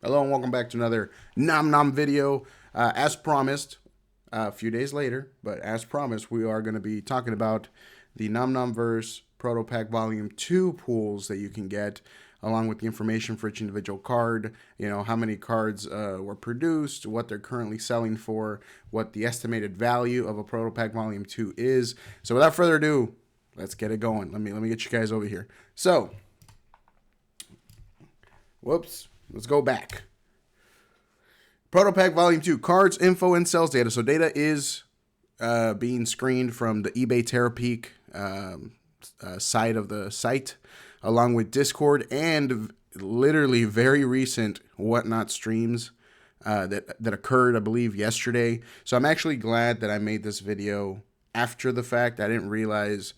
Hello and welcome back to another NomNom video. As promised, a few days later, but as promised, we are going to be talking about the NomNomverse Proto Pack Volume 2 pools that you can get, along with the information for each individual card, how many cards were produced, what they're currently selling for, what the estimated value of a Proto Pack Volume 2 is. So without further ado, let's get it going. Let me get you guys over here. So, whoops. Let's go back. Proto Pack Volume 2, cards, info, and sales data. So data is being screened from the eBay Terapeak side of the site, along with Discord and literally very recent Whatnot streams that occurred, I believe, yesterday. So I'm actually glad that I made this video after the fact. I didn't realize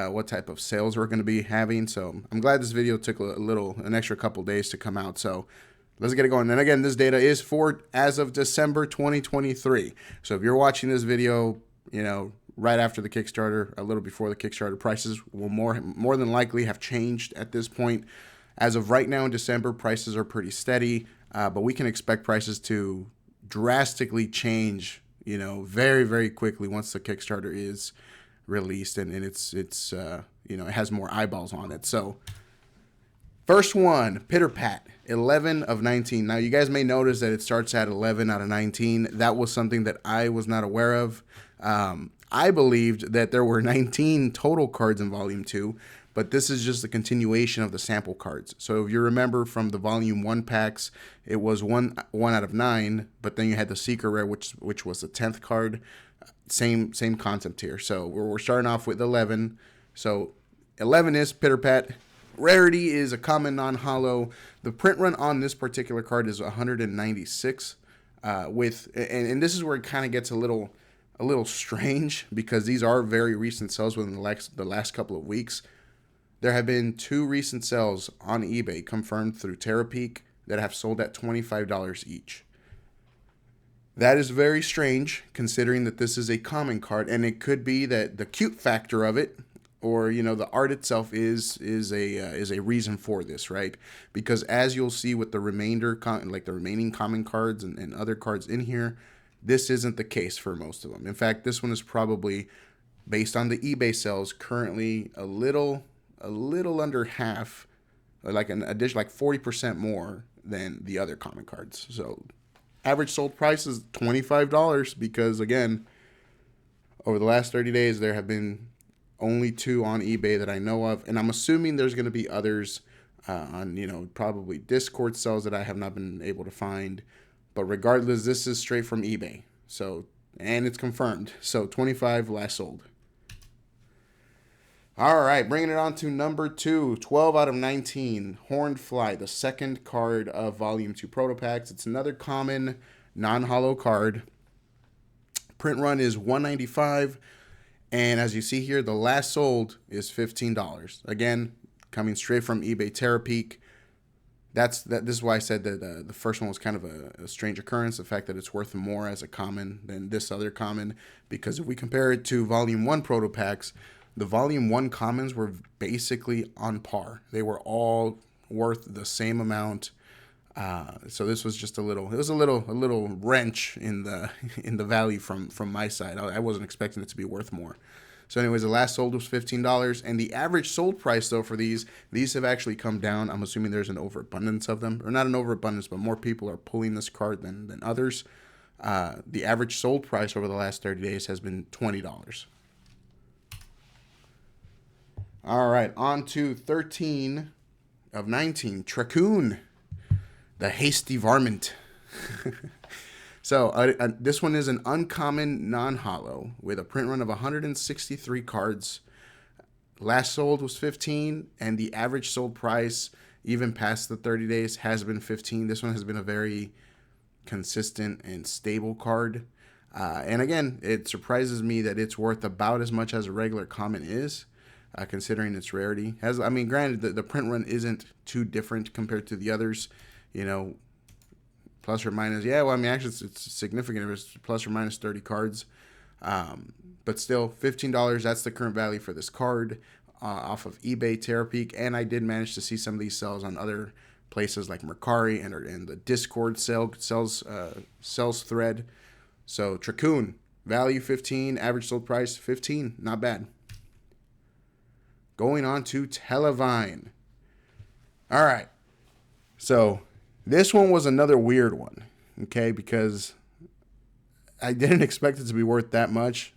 what type of sales we're going to be having. So I'm glad this video took an extra couple days to come out. So let's get it going. And again, this data is for as of December 2023. So if you're watching this video, right after the Kickstarter, a little before the Kickstarter, prices will more than likely have changed at this point. As of right now in December, prices are pretty steady, but we can expect prices to drastically change, very, very quickly once the Kickstarter is released and it's it has more eyeballs on it. So first one, Pitter Pat, 11 of 19. Now you guys may notice that it starts at 11 out of 19. That was something that I was not aware of. I believed that there were 19 total cards in Volume 2, but this is just a continuation of the sample cards. So if you remember from the Volume 1 packs, it was one out of 9, but then you had the Secret Rare, which was the 10th card. Same concept here. So we're starting off with 11. So 11 is Pitter Pat. Rarity is a common non-hollow. The print run on this particular card is 196. And this is where it kind of gets a little strange, because these are very recent sales within the last couple of weeks. There have been 2 recent sales on eBay confirmed through Terapeak that have sold at $25 each. That is very strange, considering that this is a common card, and it could be that the cute factor of it, or the art itself is a reason for this, right? Because as you'll see with the remaining common cards and other cards in here, this isn't the case for most of them. In fact, this one is probably, based on the eBay sales, currently a little under half, like an addition, like 40% more than the other common cards. So average sold price is $25, because again, over the last 30 days, there have been only 2 on eBay that I know of, and I'm assuming there's going to be others on probably Discord sales that I have not been able to find. But regardless, this is straight from eBay, and it's confirmed. So 25 last sold. All right, bringing it on to number 2, 12 out of 19, Horned Fly, the second card of Volume 2 Proto Packs. It's another common non-hollow card. Print run is $195, and as you see here, the last sold is $15. Again, coming straight from eBay Terapeak. This is why I said that the first one was kind of a strange occurrence, the fact that it's worth more as a common than this other common, because if we compare it to Volume 1 Proto Packs, the Volume 1 commons were basically on par. They were all worth the same amount. So this was just a little wrench in the in the value from my side. I wasn't expecting it to be worth more. So anyways, the last sold was $15, and the average sold price though for these have actually come down. I'm assuming there's an overabundance of them, or not an overabundance, but more people are pulling this card than others. The average sold price over the last 30 days has been $20. All right, on to 13 of 19, Tracoon, the Hasty Varmint. So this one is an uncommon non-hollow with a print run of 163 cards. Last sold was 15, and the average sold price, even past the 30 days, has been 15. This one has been a very consistent and stable card. And again, it surprises me that it's worth about as much as a regular common is, considering its rarity. Granted, the print run isn't too different compared to the others, plus or minus. Yeah, well, actually, it's significant. It's plus or minus 30 cards. But still, $15, that's the current value for this card off of eBay Terapeak. And I did manage to see some of these sales on other places like Mercari and the Discord sells thread. So Tricoon, value 15, average sold price 15, not bad. Going on to Teline. All right. So this one was another weird one, okay, because I didn't expect it to be worth that much,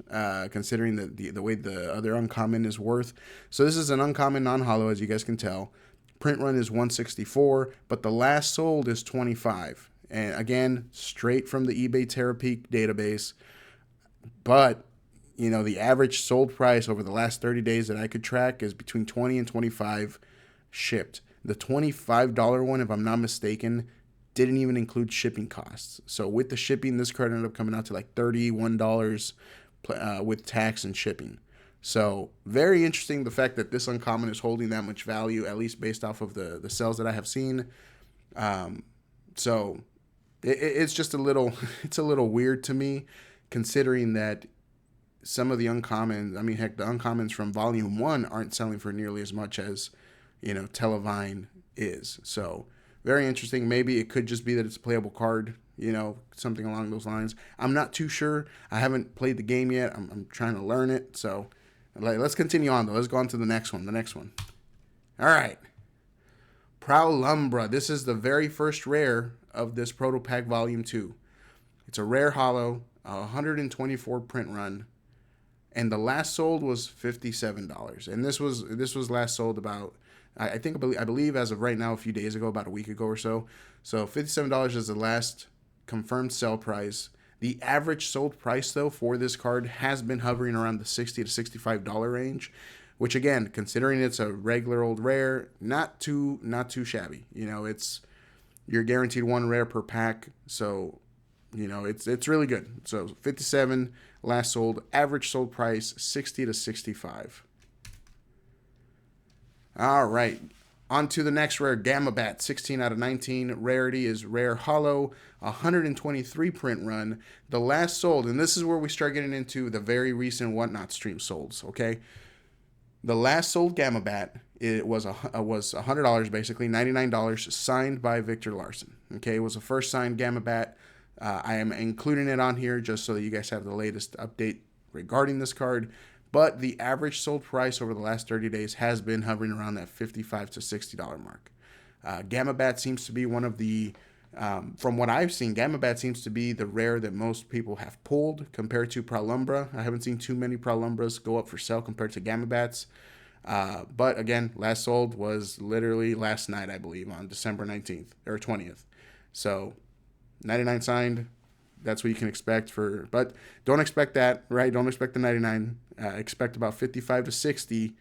considering the way the other uncommon is worth. So this is an uncommon non-holo, as you guys can tell. Print run is 164, but the last sold is 25. And again, straight from the eBay Terapeak database. But, you know, the average sold price over the last 30 days that I could track is between 20 and 25 shipped. The $25 one, if I'm not mistaken, didn't even include shipping costs. So with the shipping, this card ended up coming out to like $31 with tax and shipping. So very interesting, the fact that this uncommon is holding that much value, at least based off of the sales that I have seen. So it's just a little weird to me, considering that some of the uncommons, I mean, heck, the uncommons from Volume 1 aren't selling for nearly as much as, you know, Teline is. So very interesting. Maybe it could just be that it's a playable card, you know, something along those lines. I'm not too sure. I haven't played the game yet. I'm trying to learn it. So let's continue on, though. Let's go on to the next one. All right. ProwLumbra. This is the very first rare of this Proto Pack Volume 2. It's a rare holo, 124 print run, and the last sold was $57. And this was last sold about, I believe as of right now, a few days ago, about a week ago or so. So $57 is the last confirmed sell price. The average sold price, though, for this card has been hovering around the $60 to $65 range, which, again, considering it's a regular old rare, not too shabby. You know, you're guaranteed one rare per pack, so, you know, it's really good. So 57 last sold, average sold price 60 to 65. All right, on to the next rare, GammaBat, 16 out of 19. Rarity is rare holo, 123 print run. The last sold, and this is where we start getting into the very recent Whatnot stream solds, okay? The last sold GammaBat, it was $100 basically, $99, signed by Victor Larson. Okay, it was the first signed GammaBat. I am including it on here just so that you guys have the latest update regarding this card. But the average sold price over the last 30 days has been hovering around that $55 to $60 mark. GammaBat seems to be one of the, from what I've seen, GammaBat seems to be the rare that most people have pulled compared to ProwLumbra. I haven't seen too many ProwLumbras go up for sale compared to GammaBats. But again, last sold was literally last night, I believe, on December 19th or 20th. So 99 signed. That's what you can expect but don't expect that, right? Don't expect the 99. Expect about 55 to 60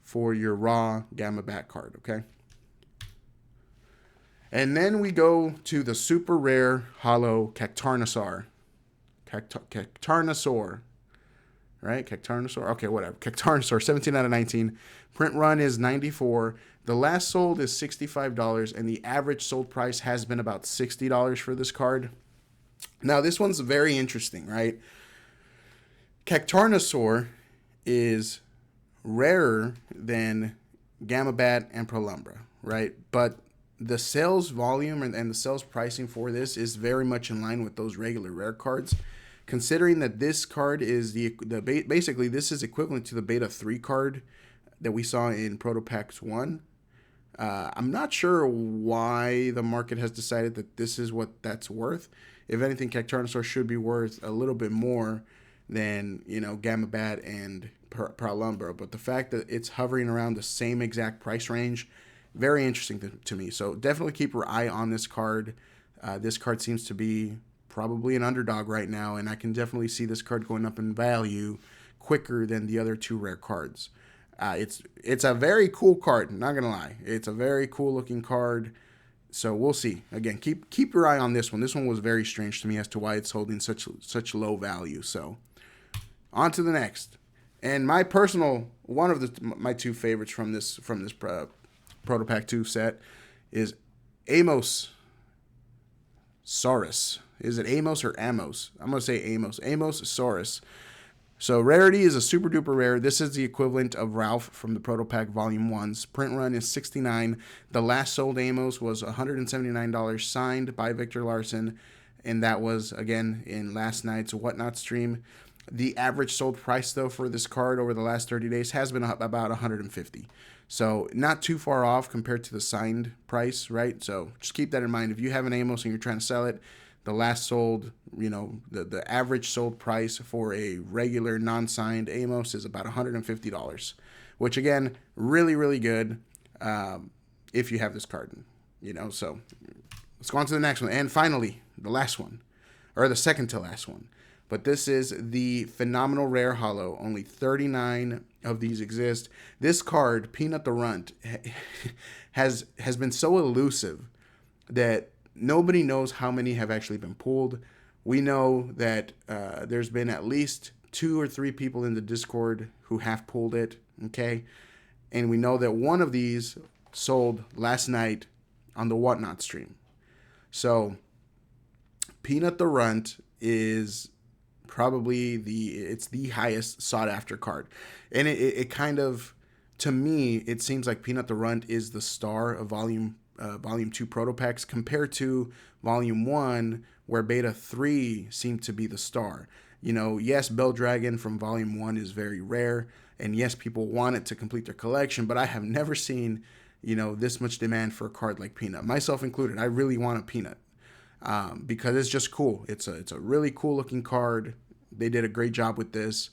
for your raw GammaBat card, okay? And then we go to the super rare holo Cactarnosaur. Cactarnosaur, right? Cactarnosaur. Okay, whatever. Cactarnosaur, 17 out of 19. Print run is 94. The last sold is $65, and the average sold price has been about $60 for this card. Now, this one's very interesting, right? Cactarnosaur is rarer than GammaBat and ProwLumbra, right? But the sales volume and the sales pricing for this is very much in line with those regular rare cards, considering that this card is basically this is equivalent to the Beta 3 card that we saw in Proto Pack 1. I'm not sure why the market has decided that this is what that's worth. If anything, Cactarnosaur should be worth a little bit more than, you know, GammaBat and ProwLumbra. But the fact that it's hovering around the same exact price range, very interesting to me. So definitely keep your eye on this card. This card seems to be probably an underdog right now, and I can definitely see this card going up in value quicker than the other two rare cards. It's a very cool card, not gonna lie. It's a very cool looking card. So we'll see. Again, keep your eye on this one. This one was very strange to me as to why it's holding such low value. So on to the next. And my personal one of my two favorites from this Proto Pack 2 set is Amos Sorus. Is it Amos or Amos? I'm gonna say Amos. Amos Sorus. So Rarity is a super duper rare. This is the equivalent of Ralph from the Proto Pack Volume 1's. Print run is $69. The last sold Amos was $179 signed by Victor Larson. And that was, again, in last night's Whatnot stream. The average sold price, though, for this card over the last 30 days has been about $150. So not too far off compared to the signed price, right? So just keep that in mind. If you have an Amos and you're trying to sell it, the last sold, the average sold price for a regular non-signed Amos is about $150, which, again, really, really good if you have this card, So let's go on to the next one. And finally, the last one, or the second to last one. But this is the Phenomenal Rare Holo. Only 39 of these exist. This card, Peanut the Runt, has been so elusive that nobody knows how many have actually been pulled. We know that there's been at least 2 or 3 people in the Discord who have pulled it, okay? And we know that one of these sold last night on the Whatnot stream. So, Peanut the Runt is probably the highest sought after card. And it kind of, to me, it seems like Peanut the Runt is the star of Volume 2 Proto Packs compared to Volume 1, where Beta 3 seemed to be the star. Yes, Bell Dragon from Volume 1 is very rare, and yes, people want it to complete their collection, but I have never seen, this much demand for a card like Peanut, myself included. I really want a Peanut because it's just cool. It's a really cool looking card. They did a great job with this.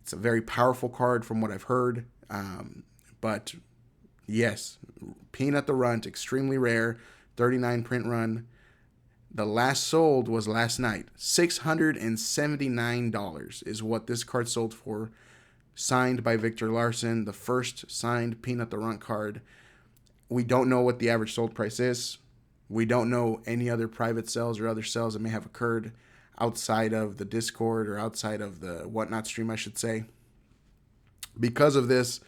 It's a very powerful card from what I've heard, but yes, Peanut the Runt, extremely rare, 39 print run. The last sold was last night. $679 is what this card sold for, signed by Victor Larson, the first signed Peanut the Runt card. We don't know what the average sold price is. We don't know any other private sales or other sales that may have occurred outside of the Discord or outside of the Whatnot stream, I should say. Because of this,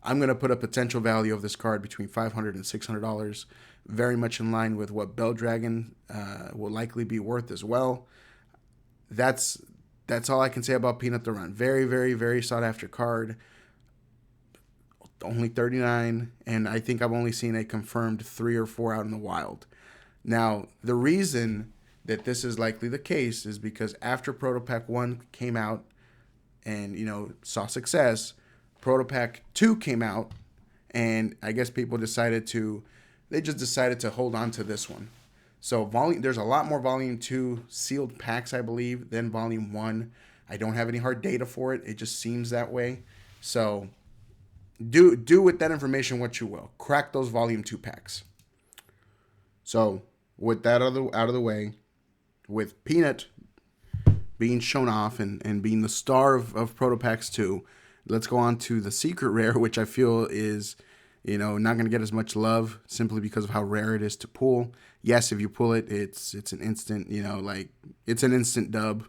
I'm going to put a potential value of this card between $500 and $600, very much in line with what Bell Dragon will likely be worth as well. That's all I can say about Peanut the Runt. Very, very, very sought after card. Only 39, and I think I've only seen a confirmed 3 or 4 out in the wild. Now, the reason that this is likely the case is because after Proto Pack 1 came out and, saw success, Proto Pack 2 came out, and I guess people decided to hold on to this one. So there's a lot more Volume 2 sealed packs, I believe, than Volume 1. I don't have any hard data for it. It just seems that way. So do with that information what you will. Crack those Volume 2 packs. So with that out of the way, with Peanut being shown off and being the star of Proto Packs 2, let's go on to the secret rare, which I feel is, not going to get as much love simply because of how rare it is to pull. Yes, if you pull it, it's an instant, it's an instant dub.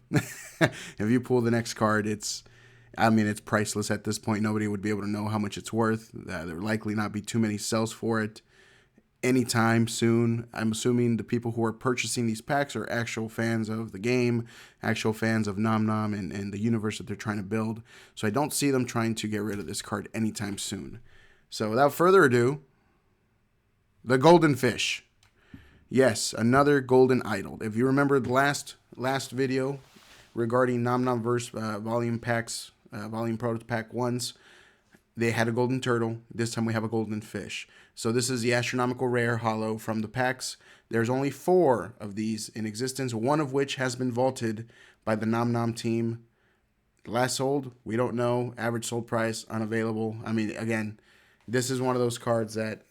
If you pull the next card, it's priceless at this point. Nobody would be able to know how much it's worth. There would likely not be too many sales for it anytime soon. I'm assuming the people who are purchasing these packs are actual fans of the game, actual fans of NomNom and the universe that they're trying to build. So I don't see them trying to get rid of this card anytime soon. So without further ado, the Golden Fish. Yes, another golden idol. If you remember the last video regarding NomNom verse volume packs, volume Proto Pack 1s, they had a golden turtle. This time we have a golden fish. So this is the astronomical rare holo from the packs. There's only 4 of these in existence, one of which has been vaulted by the NomNom team. Last sold, we don't know. Average sold price, unavailable. Again, this is one of those cards that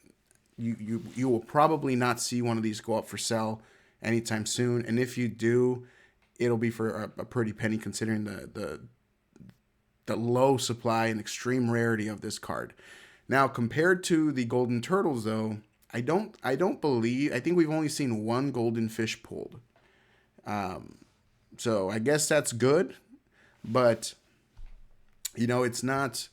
you will probably not see one of these go up for sale anytime soon. And if you do, it'll be for a pretty penny considering the low supply and extreme rarity of this card. Now, compared to the golden turtles, though, I think we've only seen one golden fish pulled. So I guess that's good, but it's not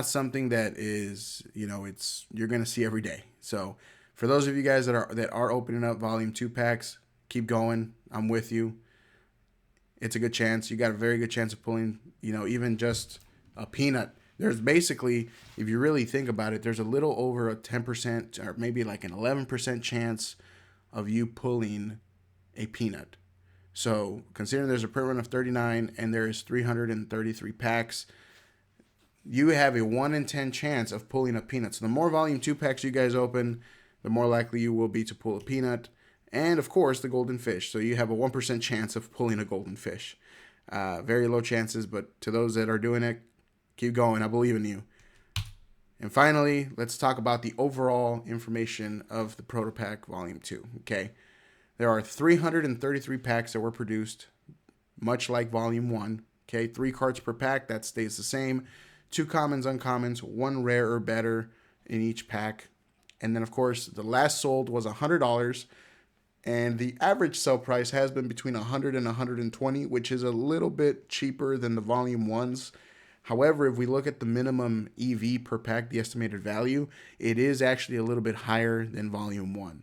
something that is, you're going to see every day. So for those of you guys that are opening up volume 2 packs, keep going. I'm with you. it's a good chance. You got a very good chance of pulling, even just a peanut. There's basically, if you really think about it, there's a little over a 10% or maybe like an 11% chance of you pulling a peanut. So considering there's a print run of 39 and there's 333 packs, you have a 1 in 10 chance of pulling a peanut. So the more volume 2 packs you guys open, the more likely you will be to pull a peanut. And of course, the golden fish. So you have a 1% chance of pulling a golden fish. Very low chances, but to those that are doing it, keep going. I believe in you. And finally, let's talk about the overall information of the Proto Pack Volume 2. Okay. There are 333 packs that were produced, much like Volume 1. Okay. 3 cards per pack. That stays the same. 2 commons, uncommons, 1 rare or better in each pack. And then, of course, the last sold was $100. And the average sell price has been between $100 and $120, which is a little bit cheaper than the Volume 1s. However, if we look at the minimum EV per pack, the estimated value, it is actually a little bit higher than Volume 1.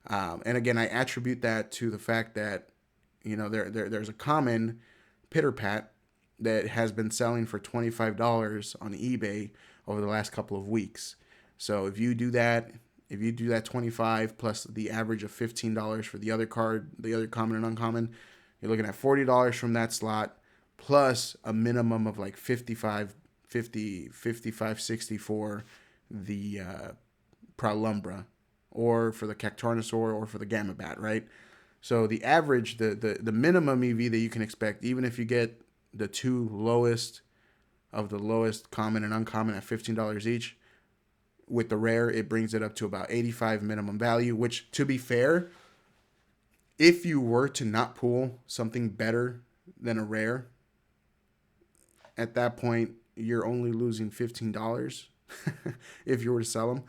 And again, I attribute that to the fact that, there's a common Pitter Pat that has been selling for $25 on eBay over the last couple of weeks. So if you do that 25 plus the average of $15 for the other card, the other common and uncommon, you're looking at $40 from that slot, plus a minimum of like 55, 60 for the ProwLumbra, or for the Cactarnosaur, or for the GammaBat, right? So the average, the minimum EV that you can expect, even if you get the 2 lowest of the lowest common and uncommon at $15 each, with the rare, it brings it up to about 85 minimum value, which, to be fair, if you were to not pull something better than a rare, at that point, you're only losing $15 if you were to sell them.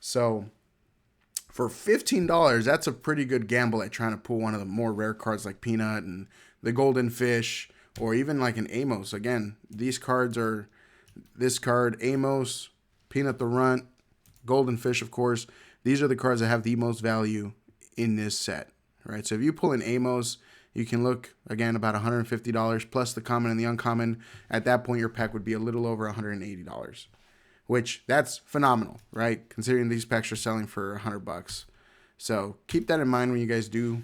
So for $15, that's a pretty good gamble at trying to pull one of the more rare cards like Peanut and the Golden Fish, or even like an Amos. Again, these cards are this card, Amos, Peanut the Runt, Golden Fish, of course. These are the cards that have the most value in this set, right? So if you pull an Amos, you can look, again, about $150 plus the common and the uncommon. At that point, your pack would be a little over $180, which that's phenomenal, right? Considering these packs are selling for $100. So keep that in mind when you guys do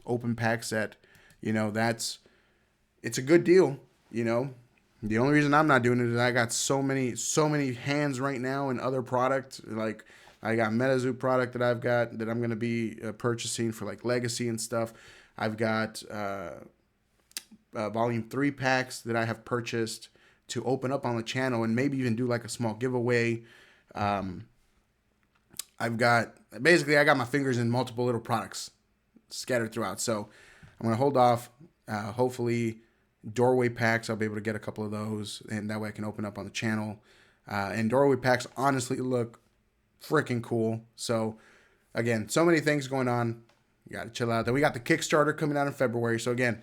open packs that, it's a good deal, The only reason I'm not doing it is I got so many hands right now in other product. Like I got MetaZoo product that I've got that I'm going to be purchasing for like Legacy and stuff. I've got Volume 3 packs that I have purchased to open up on the channel and maybe even do like a small giveaway. I got my fingers in multiple little products scattered throughout. So I'm going to hold off. Hopefully doorway packs, I'll be able to get a couple of those, and that way I can open up on the channel. And doorway packs honestly look freaking cool. So again, so many things going on. You got to chill out. Then we got the Kickstarter coming out in February. So again,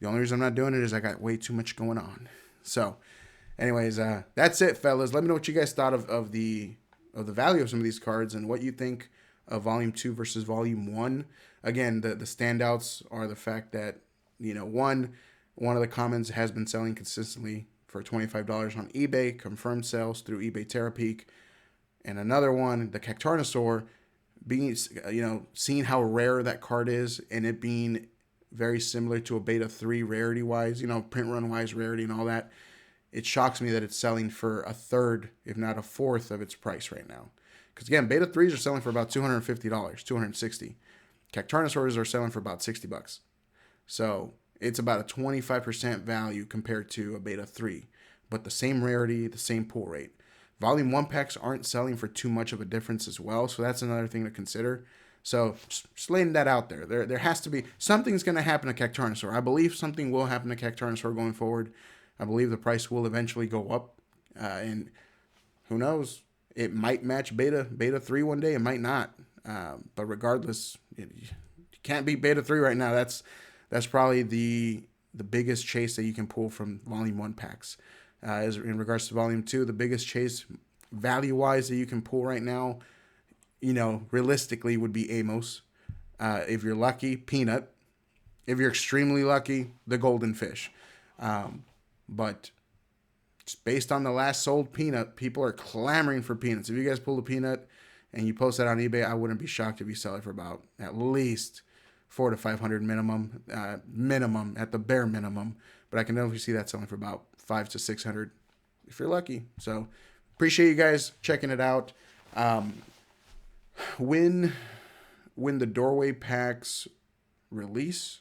the only reason I'm not doing it is I got way too much going on. So anyways, that's it, fellas. Let me know what you guys thought of the value of some of these cards and what you think of Volume 2 versus Volume 1. Again, the standouts are the fact that, one of the commons has been selling consistently for $25 on eBay, confirmed sales through eBay TerraPeak. And another one, the Cactarnosaur, being, seeing how rare that card is and it being very similar to a Beta 3 rarity wise, print run wise rarity and all that. It shocks me that it's selling for a third, if not a fourth of its price right now. Because again, Beta 3s are selling for about $250, $260. Cactarnosaurs are selling for about $60. So it's about a 25% value compared to a Beta 3. But the same rarity, the same pull rate. Volume 1 packs aren't selling for too much of a difference as well. So that's another thing to consider. So just laying that out there. There has to be, something's going to happen to Cactarnosaur. I believe something will happen to Cactarnosaur going forward. I believe the price will eventually go up. And who knows? It might match Beta 3 one day. It might not. But regardless, you can't beat Beta 3 right now. That's probably the biggest chase that you can pull from Volume 1 packs. As in regards to Volume 2, the biggest chase value-wise that you can pull right now, realistically would be Amos. If you're lucky, Peanut. If you're extremely lucky, the golden fish. But just based on the last sold peanut, people are clamoring for peanuts. If you guys pull a peanut and you post that on eBay, I wouldn't be shocked if you sell it for about at least 400 to 500 minimum, minimum at the bare minimum. But I can definitely see that selling for about 500 to 600 if you're lucky. So appreciate you guys checking it out. When the doorway packs release,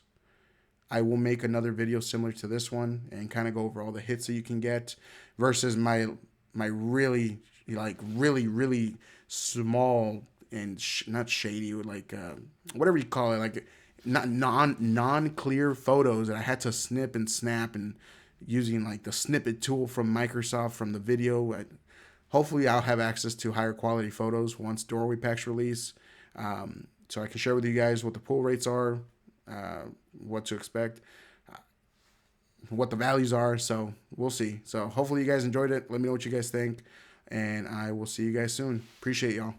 I will make another video similar to this one and kind of go over all the hits that you can get versus my really really small and not shady, like whatever you call it, like not non-clear photos that I had to snip and snap and using like the snippet tool from Microsoft from the video. Hopefully I'll have access to higher quality photos once doorway packs release, so I can share with you guys what the pull rates are, what to expect, what the values are. So we'll see. So hopefully you guys enjoyed it. Let me know what you guys think, and I will see you guys soon. Appreciate y'all.